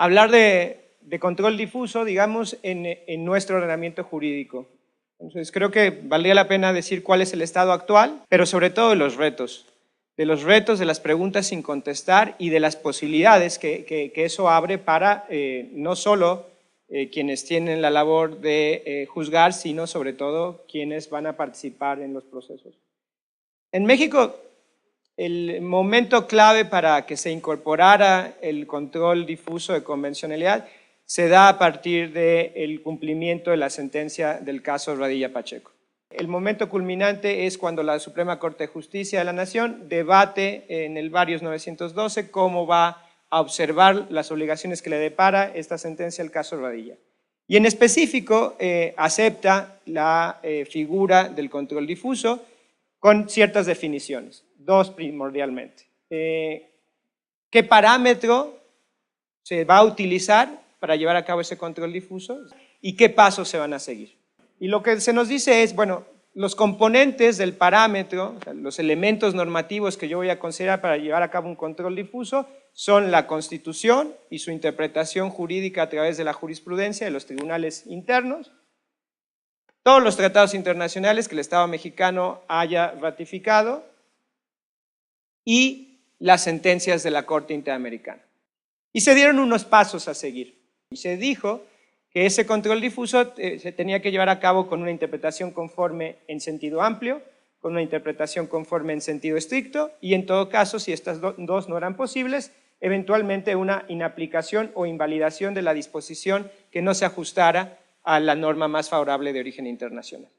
hablar de control difuso, digamos, en nuestro ordenamiento jurídico. Entonces, creo que valdría la pena decir cuál es el estado actual, pero sobre todo de los retos, de las preguntas sin contestar y de las posibilidades que eso abre para no solo quienes tienen la labor de juzgar, sino sobre todo quienes van a participar en los procesos. En México, el momento clave para que se incorporara el control difuso de convencionalidad se da a partir del cumplimiento de la sentencia del caso Radilla Pacheco. El momento culminante es cuando la Suprema Corte de Justicia de la Nación debate en el Varios 912 cómo va a observar las obligaciones que le depara esta sentencia del caso Radilla. Y en específico acepta la figura del control difuso con ciertas definiciones, dos primordialmente. ¿Qué parámetro se va a utilizar para llevar a cabo ese control difuso y qué pasos se van a seguir? Y lo que se nos dice es, bueno, los componentes del parámetro, o sea, los elementos normativos que yo voy a considerar para llevar a cabo un control difuso son la Constitución y su interpretación jurídica a través de la jurisprudencia de los tribunales internos, todos los tratados internacionales que el Estado mexicano haya ratificado y las sentencias de la Corte Interamericana. Y se dieron unos pasos a seguir. Y se dijo que ese control difuso se tenía que llevar a cabo con una interpretación conforme en sentido amplio, con una interpretación conforme en sentido estricto y en todo caso, si estas dos no eran posibles, eventualmente una inaplicación o invalidación de la disposición que no se ajustara a la norma más favorable de origen internacional.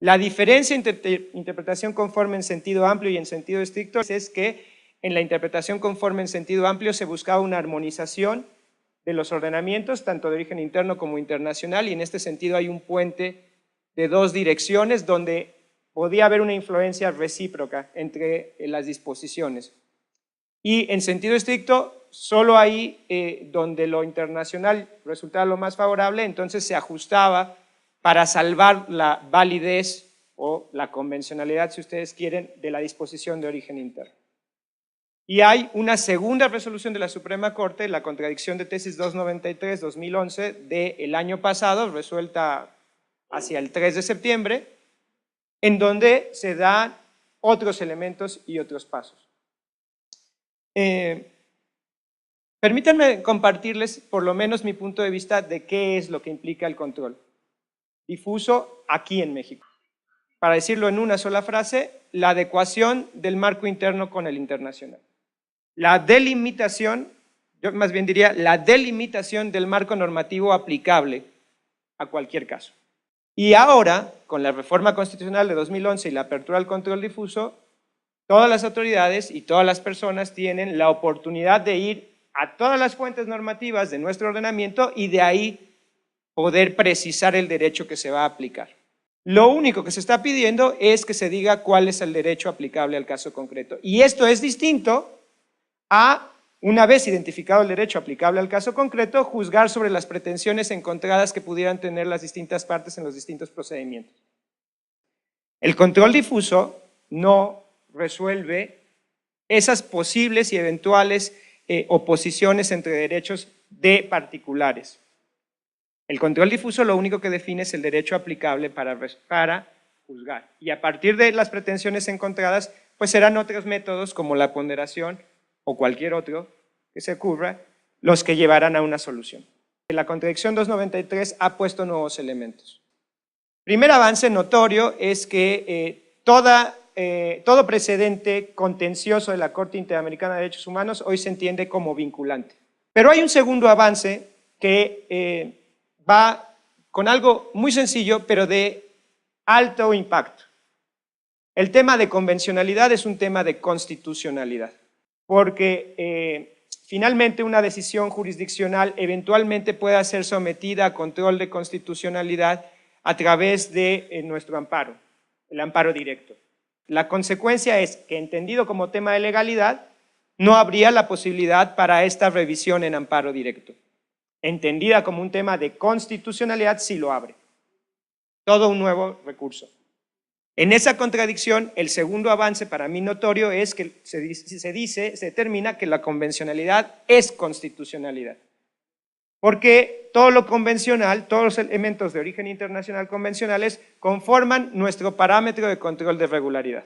La diferencia entre interpretación conforme en sentido amplio y en sentido estricto es que en la interpretación conforme en sentido amplio se buscaba una armonización de los ordenamientos, tanto de origen interno como internacional, y en este sentido hay un puente de dos direcciones donde podía haber una influencia recíproca entre las disposiciones. Y en sentido estricto, solo ahí donde lo internacional resultaba lo más favorable, entonces se ajustaba para salvar la validez o la convencionalidad, si ustedes quieren, de la disposición de origen interno. Y hay una segunda resolución de la Suprema Corte, la contradicción de tesis 293-2011 del año pasado, resuelta hacia el 3 de septiembre, en donde se dan otros elementos y otros pasos. Permítanme compartirles por lo menos mi punto de vista de qué es lo que implica el control difuso aquí en México. Para decirlo en una sola frase, la adecuación del marco interno con el internacional. La delimitación, yo más bien diría, la delimitación del marco normativo aplicable a cualquier caso. Y ahora, con la reforma constitucional de 2011 y la apertura al control difuso, todas las autoridades y todas las personas tienen la oportunidad de ir a todas las fuentes normativas de nuestro ordenamiento y de ahí poder precisar el derecho que se va a aplicar. Lo único que se está pidiendo es que se diga cuál es el derecho aplicable al caso concreto. Y esto es distinto a, una vez identificado el derecho aplicable al caso concreto, juzgar sobre las pretensiones encontradas que pudieran tener las distintas partes en los distintos procedimientos. El control difuso no resuelve esas posibles y eventuales oposiciones entre derechos de particulares. El control difuso lo único que define es el derecho aplicable para juzgar. Y a partir de las pretensiones encontradas, pues serán otros métodos como la ponderación o cualquier otro que se ocurra, los que llevarán a una solución. La contradicción 293 ha puesto nuevos elementos. Primer avance notorio es que todo precedente contencioso de la Corte Interamericana de Derechos Humanos hoy se entiende como vinculante. Pero hay un segundo avance que va con algo muy sencillo, pero de alto impacto. El tema de convencionalidad es un tema de constitucionalidad, porque finalmente una decisión jurisdiccional eventualmente pueda ser sometida a control de constitucionalidad a través de nuestro amparo, el amparo directo. La consecuencia es que, entendido como tema de legalidad, no habría la posibilidad para esta revisión en amparo directo. Entendida como un tema de constitucionalidad, sí lo abre. Todo un nuevo recurso. En esa contradicción, el segundo avance para mí notorio es que se determina que la convencionalidad es constitucionalidad. porque todo lo convencional, todos los elementos de origen internacional convencionales conforman nuestro parámetro de control de regularidad.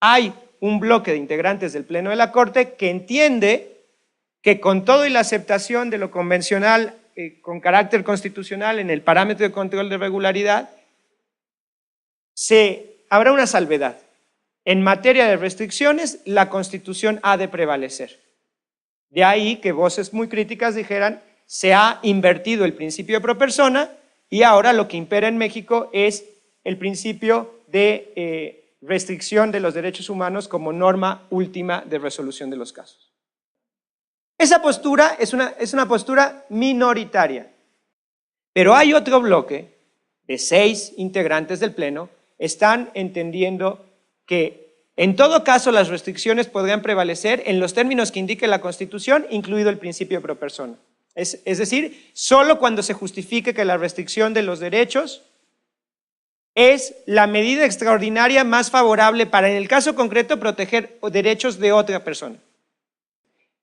Hay un bloque de integrantes del Pleno de la Corte que entiende que con todo y la aceptación de lo convencional con carácter constitucional en el parámetro de control de regularidad, habrá una salvedad. En materia de restricciones, la Constitución ha de prevalecer. De ahí que voces muy críticas dijeran, se ha invertido el principio de pro persona y ahora lo que impera en México es el principio de restricción de los derechos humanos como norma última de resolución de los casos. Esa postura es una postura minoritaria, pero hay otro bloque de 6 integrantes del Pleno, están entendiendo que en todo caso las restricciones podrían prevalecer en los términos que indique la Constitución, incluido el principio de pro persona. Es decir, solo cuando se justifique que la restricción de los derechos es la medida extraordinaria más favorable para, en el caso concreto, proteger derechos de otra persona.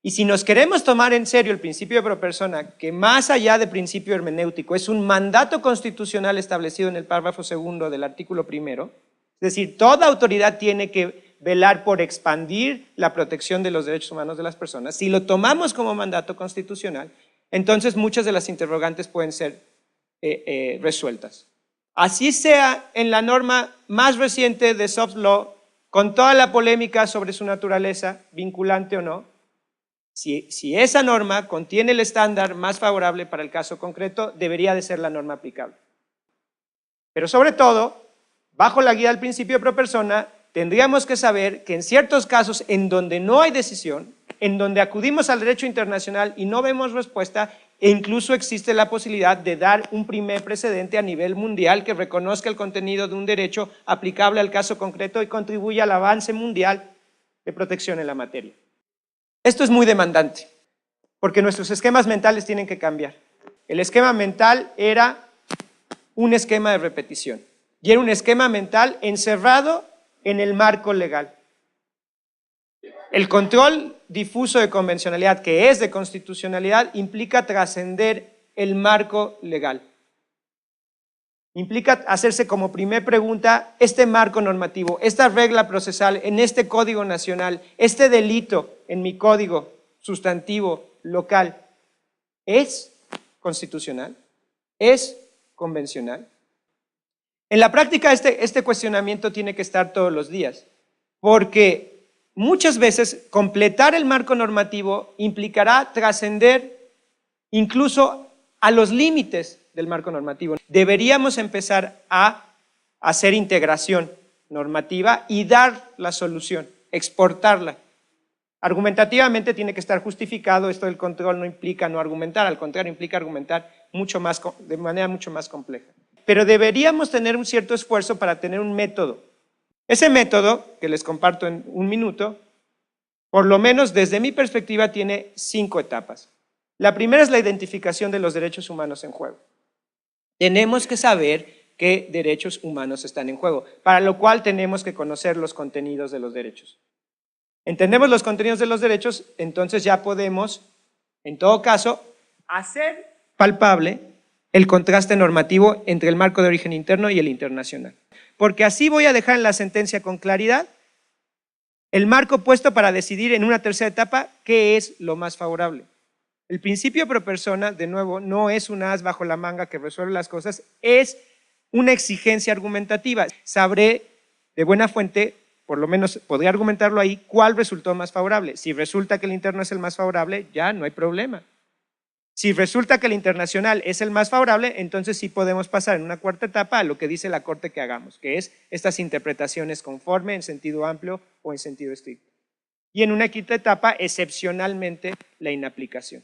Y si nos queremos tomar en serio el principio de pro persona, que más allá de principio hermenéutico es un mandato constitucional establecido en el párrafo 2 del artículo 1, es decir, toda autoridad tiene que velar por expandir la protección de los derechos humanos de las personas, si lo tomamos como mandato constitucional, entonces muchas de las interrogantes pueden ser resueltas. Así sea en la norma más reciente de soft law, con toda la polémica sobre su naturaleza, vinculante o no, si esa norma contiene el estándar más favorable para el caso concreto, debería de ser la norma aplicable. Pero sobre todo, bajo la guía del principio de pro persona, tendríamos que saber que en ciertos casos en donde no hay decisión, en donde acudimos al derecho internacional y no vemos respuesta, e incluso existe la posibilidad de dar un primer precedente a nivel mundial que reconozca el contenido de un derecho aplicable al caso concreto y contribuya al avance mundial de protección en la materia. Esto es muy demandante, porque nuestros esquemas mentales tienen que cambiar. El esquema mental era un esquema de repetición, y era un esquema mental encerrado en el marco legal. El control difuso de convencionalidad, que es de constitucionalidad, implica trascender el marco legal. Implica hacerse como primer pregunta, este marco normativo, esta regla procesal en este código nacional, este delito en mi código sustantivo local, ¿es constitucional? ¿Es convencional? En la práctica este cuestionamiento tiene que estar todos los días, porque muchas veces completar el marco normativo implicará trascender incluso a los límites del marco normativo. Deberíamos empezar a hacer integración normativa y dar la solución, exportarla. Argumentativamente tiene que estar justificado, esto del control no implica no argumentar, al contrario, implica argumentar de manera mucho más compleja. Pero deberíamos tener un cierto esfuerzo para tener un método. Ese método, que les comparto en un minuto, por lo menos desde mi perspectiva tiene 5 etapas. La primera es la identificación de los derechos humanos en juego. Tenemos que saber qué derechos humanos están en juego, para lo cual tenemos que conocer los contenidos de los derechos. Entendemos los contenidos de los derechos, entonces ya podemos, en todo caso, hacer palpable el contraste normativo entre el marco de origen interno y el internacional. Porque así voy a dejar en la sentencia con claridad el marco puesto para decidir en una tercera etapa qué es lo más favorable. El principio pro persona, de nuevo, no es un as bajo la manga que resuelve las cosas, es una exigencia argumentativa. Sabré de buena fuente, por lo menos podría argumentarlo ahí, cuál resultó más favorable. Si resulta que el interno es el más favorable, ya no hay problema. Si resulta que el internacional es el más favorable, entonces sí podemos pasar en una cuarta etapa a lo que dice la Corte que hagamos, que es estas interpretaciones conforme, en sentido amplio o en sentido estricto. Y en una quinta etapa, excepcionalmente, la inaplicación.